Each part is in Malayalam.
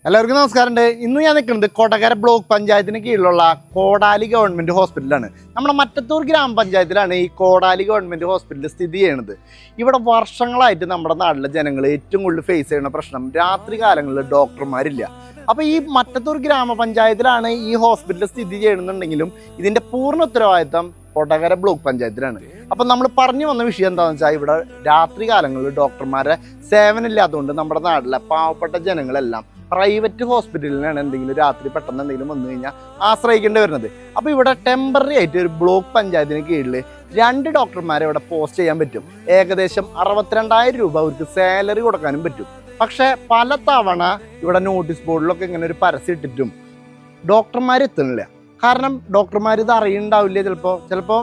എല്ലാവർക്കും നമസ്കാരമുണ്ട്. ഇന്ന് ഞാൻ നിൽക്കുന്നത് കൊടകര ബ്ലോക്ക് പഞ്ചായത്തിന് കീഴിലുള്ള കോടാലി ഗവൺമെൻറ് ഹോസ്പിറ്റലാണ്. നമ്മുടെ മറ്റത്തൂർ ഗ്രാമപഞ്ചായത്തിലാണ് ഈ കോടാലി ഗവൺമെൻറ് ഹോസ്പിറ്റൽ സ്ഥിതി ചെയ്യുന്നത്. ഇവിടെ വർഷങ്ങളായിട്ട് നമ്മുടെ നാട്ടിലെ ജനങ്ങൾ ഏറ്റവും കൂടുതൽ ഫേസ് ചെയ്യുന്ന പ്രശ്നം രാത്രി കാലങ്ങളിൽ ഡോക്ടർമാരില്ല. അപ്പോൾ ഈ മറ്റത്തൂർ ഗ്രാമപഞ്ചായത്തിലാണ് ഈ ഹോസ്പിറ്റൽ സ്ഥിതി ചെയ്യണമെന്നുണ്ടെങ്കിലും ഇതിൻ്റെ പൂർണ്ണ ഉത്തരവാദിത്തം കൊടകര ബ്ലോക്ക് പഞ്ചായത്തിലാണ്. അപ്പം നമ്മൾ പറഞ്ഞു വന്ന വിഷയം എന്താണെന്ന് വെച്ചാൽ ഇവിടെ രാത്രി കാലങ്ങളിൽ ഡോക്ടർമാരെ സേവനം ഇല്ലാത്തതുകൊണ്ട് നമ്മുടെ നാട്ടിലെ പാവപ്പെട്ട ജനങ്ങളെല്ലാം പ്രൈവറ്റ് ഹോസ്പിറ്റലിനാണ് എന്തെങ്കിലും രാത്രി പെട്ടെന്ന് എന്തെങ്കിലും വന്നു കഴിഞ്ഞാൽ ആശ്രയിക്കേണ്ടി വരുന്നത്. അപ്പോൾ ഇവിടെ ടെമ്പററി ആയിട്ട് ഒരു ബ്ലോക്ക് പഞ്ചായത്തിന് കീഴിൽ 2 ഡോക്ടർമാരെ ഇവിടെ പോസ്റ്റ് ചെയ്യാൻ പറ്റും. ഏകദേശം 62,000 രൂപ അവർക്ക് സാലറി കൊടുക്കാനും പറ്റും. പക്ഷേ പല തവണ ഇവിടെ നോട്ടീസ് ബോർഡിലൊക്കെ ഇങ്ങനെ ഒരു പരസ്യം ഇട്ടിട്ടും ഡോക്ടർമാർ എത്തുന്നില്ല. കാരണം ഡോക്ടർമാർ ഇത് അറിയുന്നുണ്ടാവില്ല, ചിലപ്പോൾ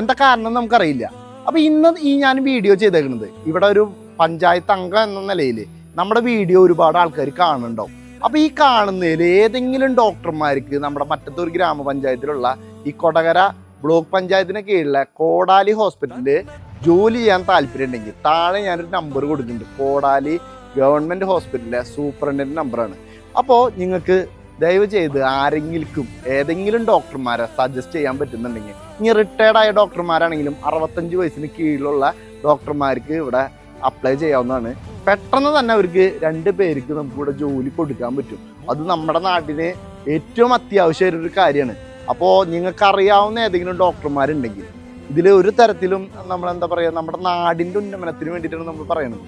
എന്താ കാരണം നമുക്കറിയില്ല. അപ്പോൾ ഇന്ന് ഞാൻ വീഡിയോ ചെയ്തേക്കുന്നത് ഇവിടെ ഒരു പഞ്ചായത്ത് അംഗം എന്ന നിലയിൽ നമ്മുടെ വീഡിയോ ഒരുപാട് ആൾക്കാർ കാണുന്നുണ്ടാവും. അപ്പോൾ ഈ കാണുന്നതിൽ ഏതെങ്കിലും ഡോക്ടർമാർക്ക് നമ്മുടെ മറ്റത്തൂർ ഗ്രാമപഞ്ചായത്തിലുള്ള ഈ കൊടകര ബ്ലോക്ക് പഞ്ചായത്തിന് കീഴിലെ കോടാലി ഹോസ്പിറ്റലിൽ ജോലി ചെയ്യാൻ താല്പര്യം ഉണ്ടെങ്കിൽ താഴെ ഞാനൊരു നമ്പർ കൊടുക്കുന്നുണ്ട്. കോടാലി ഗവൺമെൻറ് ഹോസ്പിറ്റലിലെ സൂപ്രണ്ടിൻ്റെ നമ്പറാണ്. അപ്പോൾ നിങ്ങൾക്ക് ദയവ് ചെയ്ത് ആരെങ്കിലും ഏതെങ്കിലും ഡോക്ടർമാരെ സജസ്റ്റ് ചെയ്യാൻ പറ്റുന്നുണ്ടെങ്കിൽ, ഇനി റിട്ടയർഡായ ഡോക്ടർമാരാണെങ്കിലും 65 വയസ്സിന് കീഴിലുള്ള ഡോക്ടർമാർക്ക് ഇവിടെ അപ്ലൈ ചെയ്യാവുന്നതാണ്. പെട്ടെന്ന് തന്നെ അവർക്ക് 2 പേർക്ക് നമുക്കിവിടെ ജോലി കൊടുക്കാൻ പറ്റും. അത് നമ്മുടെ നാട്ടിന് ഏറ്റവും അത്യാവശ്യമായൊരു കാര്യമാണ്. അപ്പോൾ നിങ്ങൾക്കറിയാവുന്ന ഏതെങ്കിലും ഡോക്ടർമാരുണ്ടെങ്കിൽ, ഇതിൽ ഒരു തരത്തിലും നമ്മളെന്താ പറയുക, നമ്മുടെ നാടിൻ്റെ ഉന്നമനത്തിന് വേണ്ടിയിട്ടാണ് നമ്മൾ പറയുന്നത്.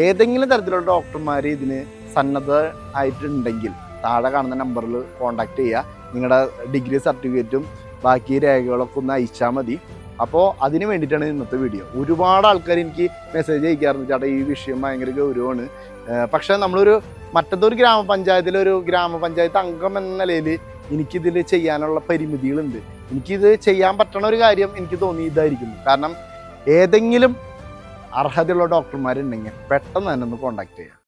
ഏതെങ്കിലും തരത്തിലുള്ള ഡോക്ടർമാർ ഇതിന് സന്നദ്ധ ആയിട്ടുണ്ടെങ്കിൽ താഴെ കാണുന്ന നമ്പറിൽ കോൺടാക്ട് ചെയ്യുക. നിങ്ങളുടെ ഡിഗ്രി സർട്ടിഫിക്കറ്റും ബാക്കി രേഖകളൊക്കെ ഒന്ന് അയച്ചാൽ മതി. അപ്പോൾ അതിന് വേണ്ടിയിട്ടാണ് ഇന്നത്തെ വീഡിയോ. ഒരുപാട് ആൾക്കാർ എനിക്ക് മെസ്സേജ് അയക്കാറുണ്ട്, ചേട്ടാ ഈ വിഷയം ഭയങ്കര ഗൗരവമാണ്. പക്ഷേ നമ്മളൊരു മറ്റത്തൊരു ഗ്രാമപഞ്ചായത്തിലൊരു ഗ്രാമപഞ്ചായത്ത് അംഗം എന്ന നിലയിൽ എനിക്കിതിൽ ചെയ്യാനുള്ള പരിമിതികളുണ്ട്. എനിക്കിത് ചെയ്യാൻ പറ്റണ ഒരു കാര്യം എനിക്ക് തോന്നി ഇതായിരിക്കുന്നു. കാരണം ഏതെങ്കിലും അർഹതയുള്ള ഡോക്ടർമാരുണ്ടെങ്കിൽ പെട്ടെന്ന് തന്നെ ഒന്ന് കോൺടാക്ട് ചെയ്യാം.